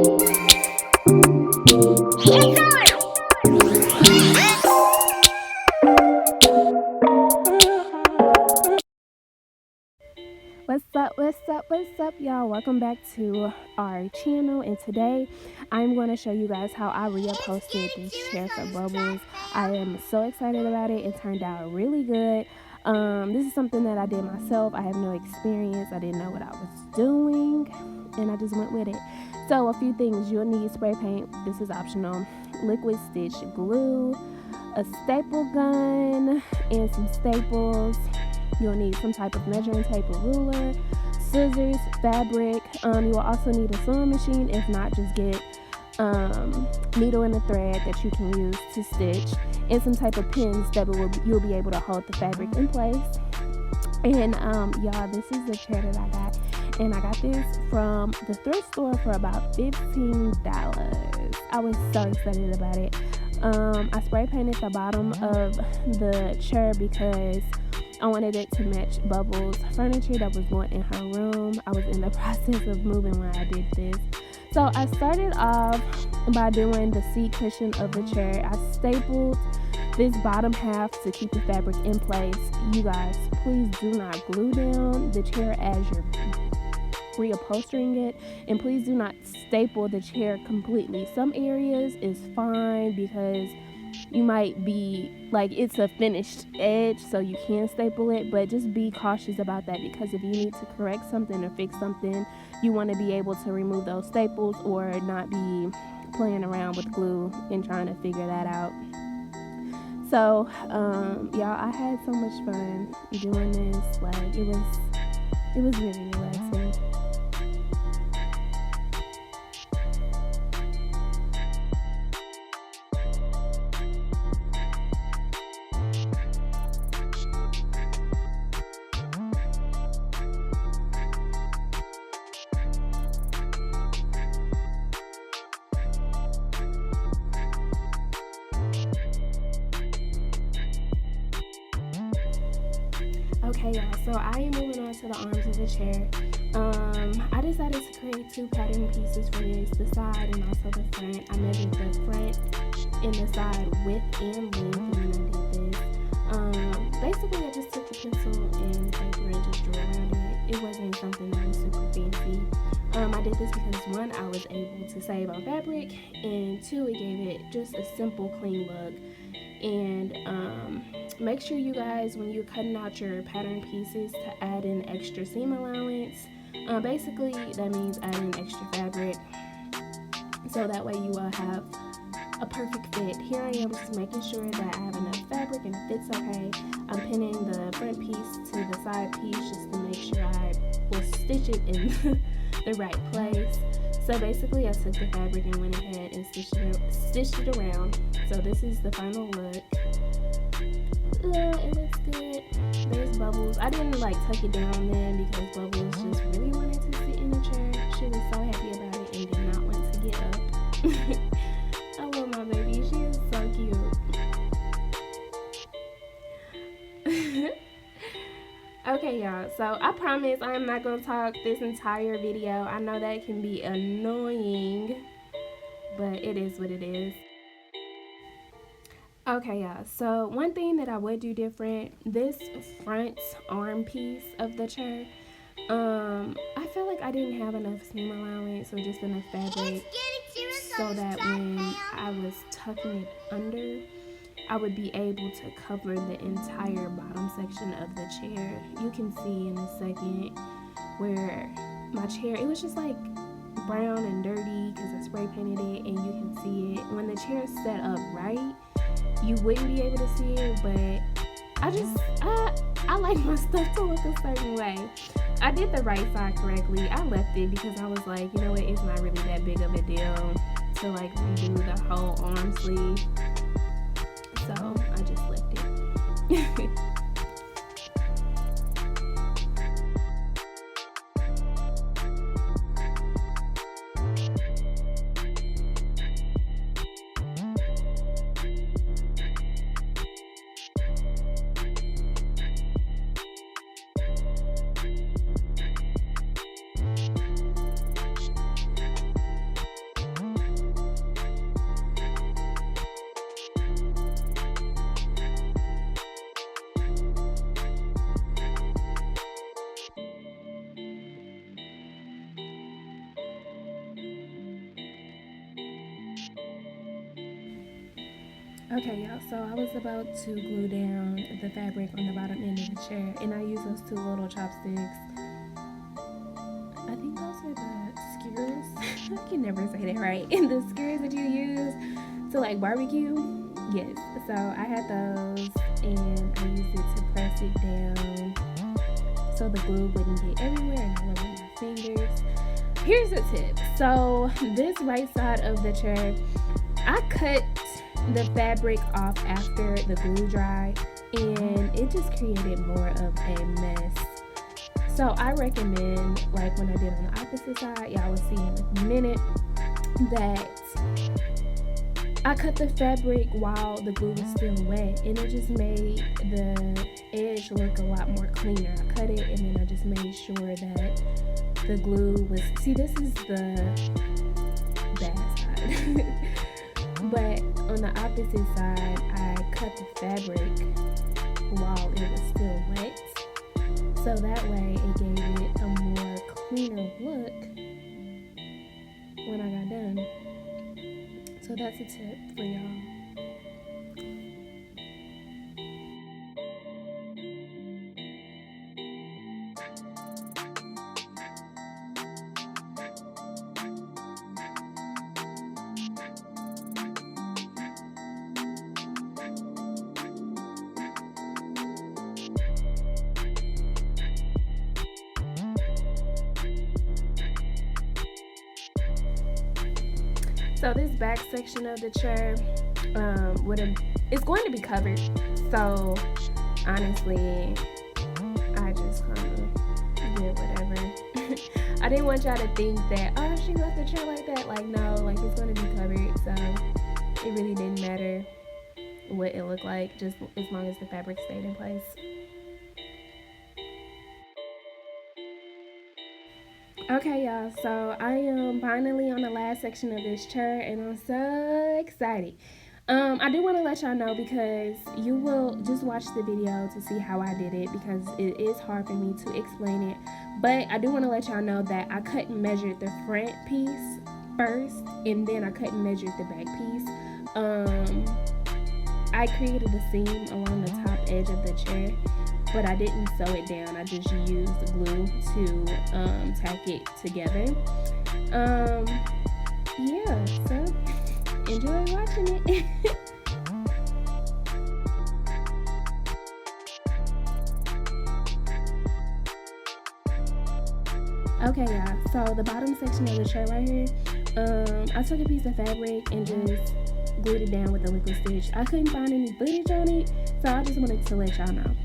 What's up, y'all? Welcome back to our channel, and today I'm going to show you guys how I reupholstered this chair for Bubbles. I am so excited about it. It turned out really good. This is something that I did myself. I have no experience. I didn't know what I was doing, and I just went with it. So a few things: you'll need spray paint. This is optional. Liquid stitch glue, a staple gun, and some staples. You'll need some type of measuring tape or ruler, scissors, fabric. You will also need a sewing machine. If not, just get needle and a thread that you can use to stitch, and some type of pins that you'll be able to hold the fabric in place. And y'all, this is the chair that I got, and I got this from the thrift store for about $15. I was so excited about it. I spray painted the bottom of the chair because I wanted it to match Bubbles' furniture that was going in her room. I was in the process of moving when I did this. So I started off by doing the seat cushion of the chair. I stapled this bottom half to keep the fabric in place. You guys, please do not glue down the chair as you're reupholstering it, and please do not staple the chair completely. Some areas is fine because you might be like, it's a finished edge, so you can staple it, but just be cautious about that, because if you need to correct something or fix something, you want to be able to remove those staples or not be playing around with glue and trying to figure that out. So y'all, I had so much fun doing this. Like, it was really relaxing. Okay, y'all, so I am moving on to the arms of the chair. I decided to create two pattern pieces for this, the side and also the front. I measured the front and the side width and length, and then I did this. Basically, I just took the pencil and paper and just drew around it. It wasn't something that was super fancy. I did this because, one, I was able to save on fabric, and two, it gave it just a simple, clean look. And make sure you guys, when you're cutting out your pattern pieces, to add in extra seam allowance. Basically, that means adding extra fabric, so that way you will have a perfect fit. Here I am, just making sure that I have enough fabric and it fits okay. I'm pinning the front piece to the side piece just to make sure I will stitch it in the right place. So basically, I took the fabric and went ahead and stitched it around. So this is the final look. It looks good. There's Bubbles. I didn't tuck it down then because Bubbles just really wanted to sit in the chair. She was so happy about it and did not want to get up. I love my baby. She is so cute. Okay, y'all, so I promise I am not going to talk this entire video. I know that can be annoying, but it is what it is. Okay, y'all, so one thing that I would do different, this front arm piece of the chair, I feel like I didn't have enough seam allowance or just enough fabric so that when I was tucking it under, I would be able to cover the entire bottom section of the chair. You can see in a second where my chair, it was just like brown and dirty because I spray painted it, and you can see it. When the chair is set up right, you wouldn't be able to see it, but I like my stuff to look a certain way. I did the right side correctly. I left it because I was like, you know what, it's not really that big of a deal to redo the whole arm sleeve. So I just left it. Okay, y'all, so I was about to glue down the fabric on the bottom end of the chair, and I use those two little chopsticks. I think those are the skewers. I can never say that right. And the skewers that you use to like barbecue. Yes, so I had those, and I used it to press it down so the glue wouldn't get everywhere and all over my fingers. Here's a tip. So this right side of the chair, I cut the fabric off after the glue dried, and it just created more of a mess. So I recommend, like when I did on the opposite side, y'all will see in a minute, that I cut the fabric while the glue was still wet, and it just made the edge look a lot more cleaner. I cut it, and then I just made sure that the glue was, see, this is the bad side. But on the opposite side, I cut the fabric while it was still wet, so that way it gave it a more cleaner look when I got done. So that's a tip for y'all. So this back section of the chair, it's going to be covered. So honestly, I just kind of did whatever. I didn't want y'all to think that, oh, she left the chair like that. Like, no, like it's going to be covered. So it really didn't matter what it looked like, just as long as the fabric stayed in place. Okay, y'all, so I am finally on the last section of this chair, and I'm so excited. I do want to let y'all know, because you will just watch the video to see how I did it, because it is hard for me to explain it. But I do want to let y'all know that I cut and measured the front piece first, and then I cut and measured the back piece. I created a seam along the top edge of the chair, but I didn't sew it down. I just used glue to tack it together. Yeah, so enjoy watching it. Okay, y'all, so the bottom section of the shirt right here, I took a piece of fabric and just glued it down with a liquid stitch. I couldn't find any footage on it, so I just wanted to let y'all know.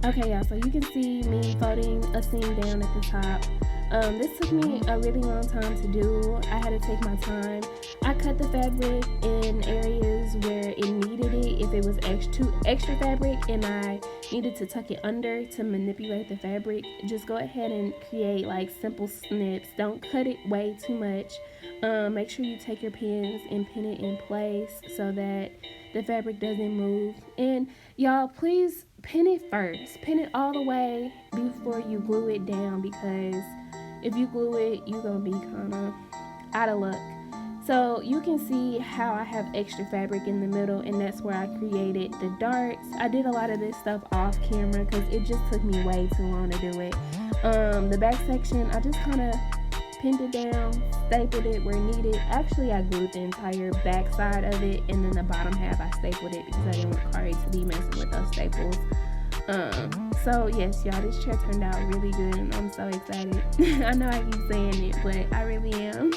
Okay, y'all, so you can see me folding a seam down at the top. This took me a really long time to do. I had to take my time. I cut the fabric in areas where it needed it. If it was extra fabric and I needed to tuck it under to manipulate the fabric, just go ahead and create like simple snips. Don't cut it way too much. Make sure you take your pins and pin it in place so that the fabric doesn't move. And y'all, please pin it first. Pin it all the way before you glue it down, because if you glue it, you're gonna be kind of out of luck. So you can see how I have extra fabric in the middle, and that's where I created the darts. I did a lot of this stuff off camera because it just took me way too long to do it. The back section, I just kind of pinned it down, stapled it where needed. Actually, I glued the entire back side of it, and then the bottom half I stapled it because I didn't want Kari to be messing with those staples. So yes, y'all, this chair turned out really good and I'm so excited. I know I keep saying it, but I really am.